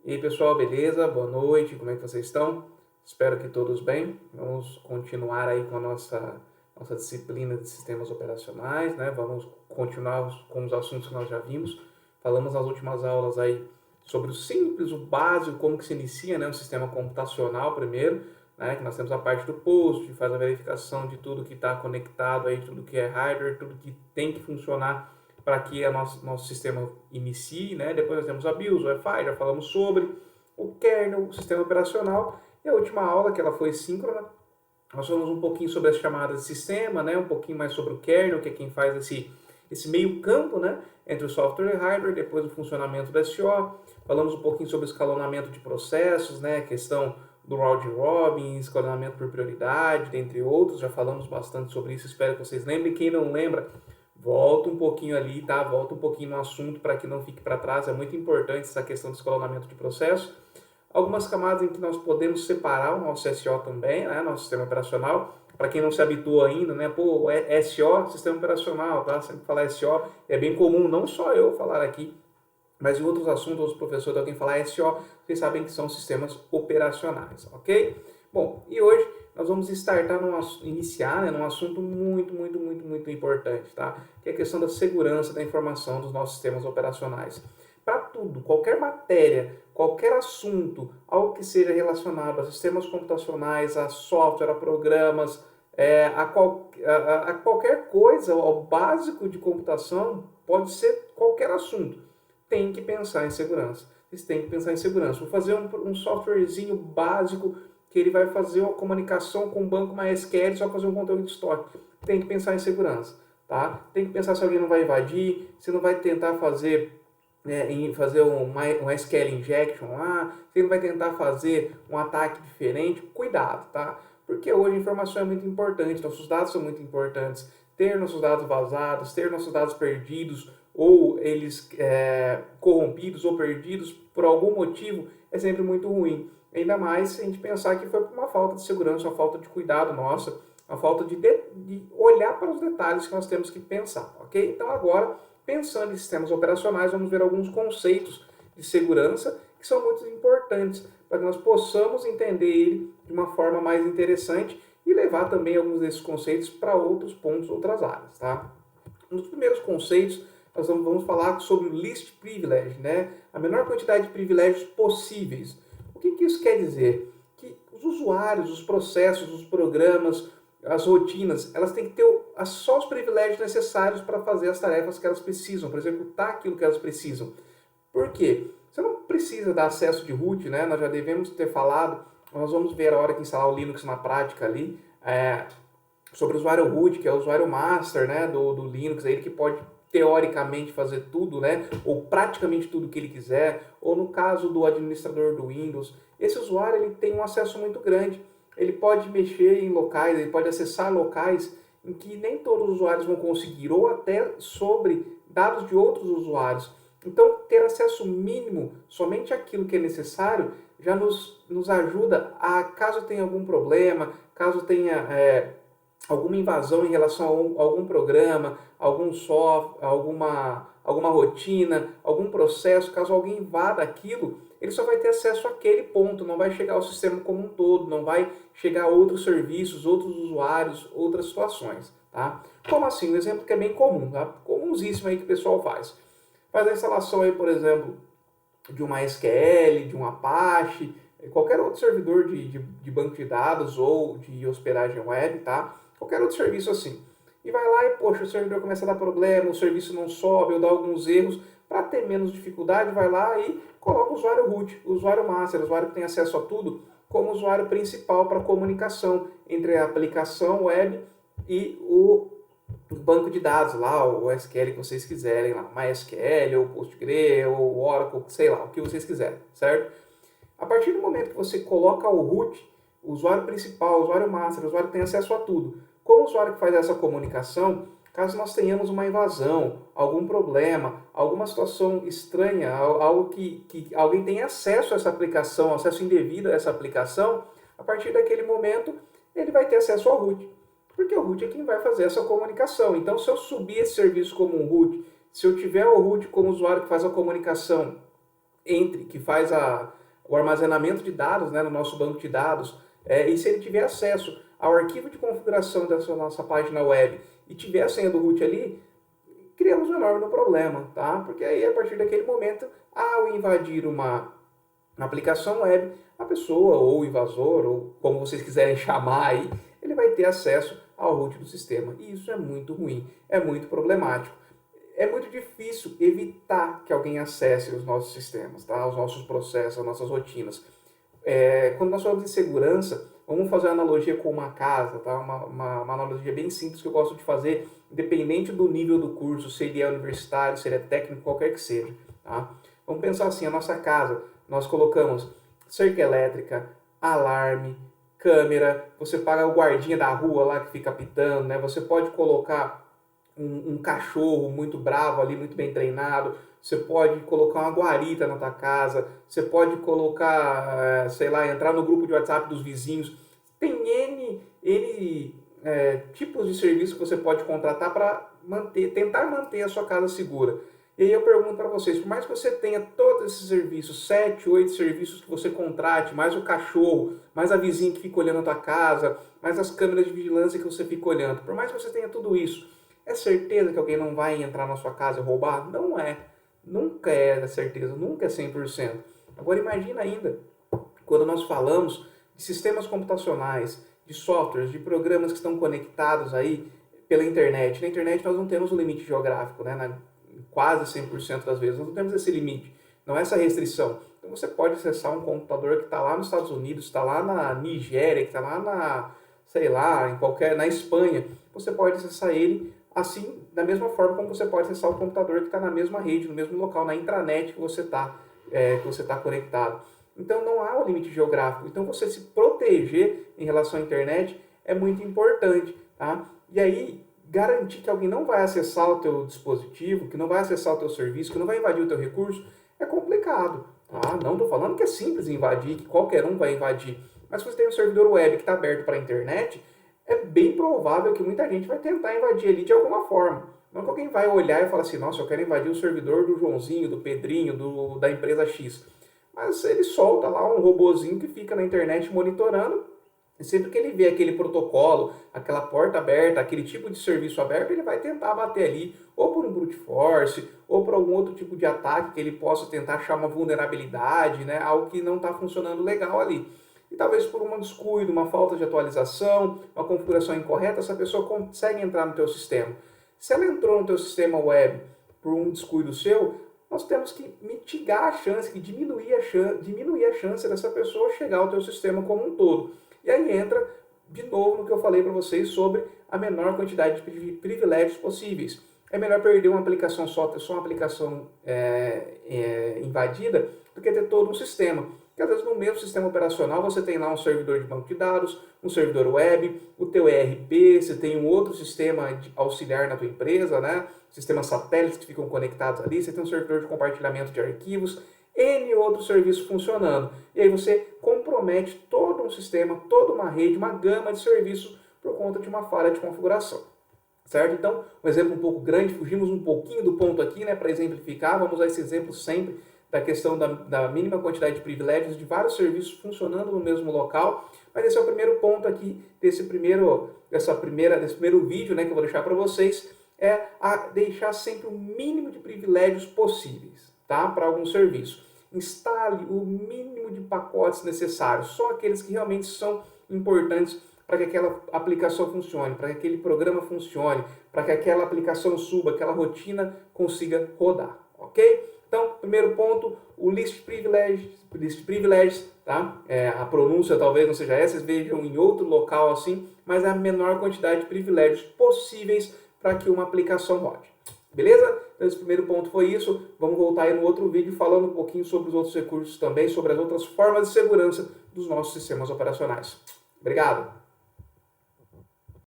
E aí pessoal, beleza? Boa noite, como é que vocês estão? Espero que todos bem. Vamos continuar aí com a nossa disciplina de sistemas operacionais, né? Vamos continuar com os assuntos que nós já vimos. Falamos nas últimas aulas aí sobre o simples, o básico, como que se inicia, né? Um sistema computacional primeiro, né? Que nós temos a parte do post, que faz a verificação de tudo que está conectado aí, tudo que é hardware, tudo que tem que funcionar para que o nosso sistema inicie, né? Depois nós temos a BIOS, o Wi-Fi, já falamos sobre o kernel, o sistema operacional, e a última aula, que ela foi síncrona, nós falamos um pouquinho sobre as chamadas de sistema, né? Um pouquinho mais sobre o kernel, que é quem faz esse meio campo, né? Entre o software e o hardware, depois o funcionamento do SO, falamos um pouquinho sobre o escalonamento de processos, né? A questão do round robin, escalonamento por prioridade, dentre outros, já falamos bastante sobre isso, espero que vocês lembrem. Quem não lembra, volta um pouquinho ali, tá? Volta um pouquinho no assunto para que não fique para trás. É muito importante essa questão do escalonamento de processo. Algumas camadas em que nós podemos separar o nosso SO também, né? Nosso sistema operacional. Para quem não se habituou ainda, né? Pô, SO, sistema operacional, tá? Sempre falar SO é bem comum, não só eu falar aqui, mas em outros assuntos, outros professores, alguém falar SO, vocês sabem que são sistemas operacionais, ok? Bom, e hoje nós vamos iniciar, né, num assunto muito importante, tá? Que é a questão da segurança da informação dos nossos sistemas operacionais. Para tudo, qualquer matéria, qualquer assunto, algo que seja relacionado a sistemas computacionais, a software, a programas, a qualquer coisa, ao básico de computação, pode ser qualquer assunto, tem que pensar em segurança. Vocês têm que pensar em segurança. Vou fazer um softwarezinho básico que ele vai fazer uma comunicação com o banco MySQL, só fazer um controle de estoque. Tem que pensar em segurança, tá? Tem que pensar se alguém não vai invadir, se não vai tentar fazer um SQL injection lá, se ele não vai tentar fazer um ataque diferente. Cuidado, tá? Porque hoje a informação é muito importante, nossos dados são muito importantes. Ter nossos dados vazados, ter nossos dados perdidos, ou eles corrompidos ou perdidos por algum motivo, é sempre muito ruim. Ainda mais se a gente pensar que foi por uma falta de segurança, uma falta de cuidado nossa, uma falta de olhar para os detalhes que nós temos que pensar, ok? Então agora, pensando em sistemas operacionais, vamos ver alguns conceitos de segurança que são muito importantes para que nós possamos entender ele de uma forma mais interessante e levar também alguns desses conceitos para outros pontos, outras áreas, tá? Um dos primeiros conceitos, nós vamos falar sobre o least privilege, né? A menor quantidade de privilégios possíveis. O que isso quer dizer? Que os usuários, os processos, os programas, as rotinas, elas têm que ter só os privilégios necessários para fazer as tarefas que elas precisam, para executar aquilo que elas precisam. Por quê? Você não precisa dar acesso de root, né? Nós já devemos ter falado, nós vamos ver a hora que instalar o Linux na prática ali, sobre o usuário root, que é o usuário master, né, do Linux, ele que pode teoricamente fazer tudo, né, ou praticamente tudo que ele quiser, ou no caso do administrador do Windows, esse usuário ele tem um acesso muito grande, ele pode mexer em locais, ele pode acessar locais em que nem todos os usuários vão conseguir, ou até sobre dados de outros usuários. Então, ter acesso mínimo somente àquilo que é necessário já nos ajuda a, caso tenha algum problema, caso tenha alguma invasão em relação a algum programa, algum software, alguma rotina, algum processo, caso alguém invada aquilo, ele só vai ter acesso àquele ponto, não vai chegar ao sistema como um todo, não vai chegar a outros serviços, outros usuários, outras situações. Tá? Como assim? Um exemplo que é bem comum, tá? Comunsíssimo aí que o pessoal faz. Faz a instalação aí, por exemplo, de uma SQL, de um Apache, qualquer outro servidor de banco de dados ou de hospedagem web, tá? Qualquer outro serviço assim. E vai lá e, poxa, o servidor começa a dar problema, o serviço não sobe ou dá alguns erros. Para ter menos dificuldade, vai lá e coloca o usuário root, o usuário master, o usuário que tem acesso a tudo, como usuário principal para comunicação entre a aplicação web e o banco de dados lá, o SQL que vocês quiserem lá, MySQL ou Postgre ou Oracle, sei lá, o que vocês quiserem, certo? A partir do momento que você coloca o root, o usuário principal, o usuário master, o usuário que tem acesso a tudo, como o usuário que faz essa comunicação, caso nós tenhamos uma invasão, algum problema, alguma situação estranha, algo que alguém tenha acesso a essa aplicação, acesso indevido a essa aplicação, a partir daquele momento ele vai ter acesso ao root. Porque o root é quem vai fazer essa comunicação. Então, se eu subir esse serviço como um root, se eu tiver o root como usuário que faz a comunicação que faz o armazenamento de dados, né, no nosso banco de dados, e se ele tiver acesso ao arquivo de configuração dessa nossa página web e tiver a senha do root ali, criamos um enorme problema, tá? Porque aí, a partir daquele momento, ao invadir uma aplicação web, a pessoa, ou o invasor, ou como vocês quiserem chamar aí, ele vai ter acesso ao root do sistema. E isso é muito ruim, é muito problemático. É muito difícil evitar que alguém acesse os nossos sistemas, tá? Os nossos processos, as nossas rotinas. Quando nós falamos de segurança, vamos fazer uma analogia com uma casa, tá? Uma analogia bem simples que eu gosto de fazer, independente do nível do curso, se ele é universitário, se ele é técnico, qualquer que seja. Tá? Vamos pensar assim, a nossa casa, nós colocamos cerca elétrica, alarme, câmera, você paga o guardinha da rua lá que fica apitando, né? Você pode colocar um cachorro muito bravo ali, muito bem treinado, você pode colocar uma guarita na tua casa, você pode colocar, sei lá, entrar no grupo de WhatsApp dos vizinhos. Tem N tipos de serviço que você pode contratar para tentar manter a sua casa segura. E aí eu pergunto para vocês, por mais que você tenha todos esses serviços, 7, 8 serviços que você contrate, mais o cachorro, mais a vizinha que fica olhando a tua casa, mais as câmeras de vigilância que você fica olhando, por mais que você tenha tudo isso, é certeza que alguém não vai entrar na sua casa e roubar? Não é. Nunca é certeza, nunca é 100%. Agora imagina ainda, quando nós falamos de sistemas computacionais, de softwares, de programas que estão conectados aí pela internet. Na internet nós não temos um limite geográfico, né? Quase 100% das vezes nós não temos esse limite, não é essa restrição. Então você pode acessar um computador que está lá nos Estados Unidos, está lá na Nigéria, que está lá sei lá, na Espanha. Você pode acessar ele assim, da mesma forma como você pode acessar o computador que está na mesma rede, no mesmo local, na intranet que você está conectado. Então não há um limite geográfico. Então você se proteger em relação à internet é muito importante, tá? E aí garantir que alguém não vai acessar o teu dispositivo, que não vai acessar o teu serviço, que não vai invadir o teu recurso, é complicado, tá? Não estou falando que é simples invadir, que qualquer um vai invadir, mas se você tem um servidor web que está aberto para a internet, é bem provável que muita gente vai tentar invadir ali de alguma forma. Não que alguém vai olhar e falar assim, nossa, eu quero invadir o servidor do Joãozinho, do Pedrinho, da empresa X. Mas ele solta lá um robozinho que fica na internet monitorando, e sempre que ele vê aquele protocolo, aquela porta aberta, aquele tipo de serviço aberto, ele vai tentar bater ali, ou por um brute force, ou por algum outro tipo de ataque que ele possa tentar achar uma vulnerabilidade, né? Algo que não está funcionando legal ali. E talvez por um descuido, uma falta de atualização, uma configuração incorreta, essa pessoa consegue entrar no teu sistema. Se ela entrou no teu sistema web por um descuido seu, nós temos que mitigar a chance, diminuir a chance dessa pessoa chegar ao teu sistema como um todo. E aí entra, de novo, no que eu falei para vocês sobre a menor quantidade de privilégios possíveis. É melhor perder uma aplicação só, ter só uma aplicação invadida, do que ter todo um sistema. Porque às vezes no mesmo sistema operacional você tem lá um servidor de banco de dados, um servidor web, o teu ERP, você tem um outro sistema auxiliar na tua empresa, né? Sistemas satélites que ficam conectados ali, você tem um servidor de compartilhamento de arquivos, N outros serviços funcionando. E aí você compromete todo um sistema, toda uma rede, uma gama de serviços por conta de uma falha de configuração. Certo? Então, um exemplo um pouco grande, fugimos um pouquinho do ponto aqui, né, para exemplificar, vamos usar esse exemplo sempre da questão da mínima quantidade de privilégios de vários serviços funcionando no mesmo local, mas esse é o primeiro ponto aqui desse primeiro vídeo, né, que eu vou deixar para vocês, é deixar sempre o mínimo de privilégios possíveis, tá, para algum serviço. Instale o mínimo de pacotes necessários, só aqueles que realmente são importantes para que aquela aplicação funcione, para que aquele programa funcione, para que aquela aplicação suba, aquela rotina consiga rodar, ok? Então, primeiro ponto, o list privileges, tá? A pronúncia talvez não seja essa, vocês vejam em outro local assim, mas é a menor quantidade de privilégios possíveis para que uma aplicação rode. Beleza? Então esse primeiro ponto foi isso. Vamos voltar aí no outro vídeo falando um pouquinho sobre os outros recursos também, sobre as outras formas de segurança dos nossos sistemas operacionais. Obrigado!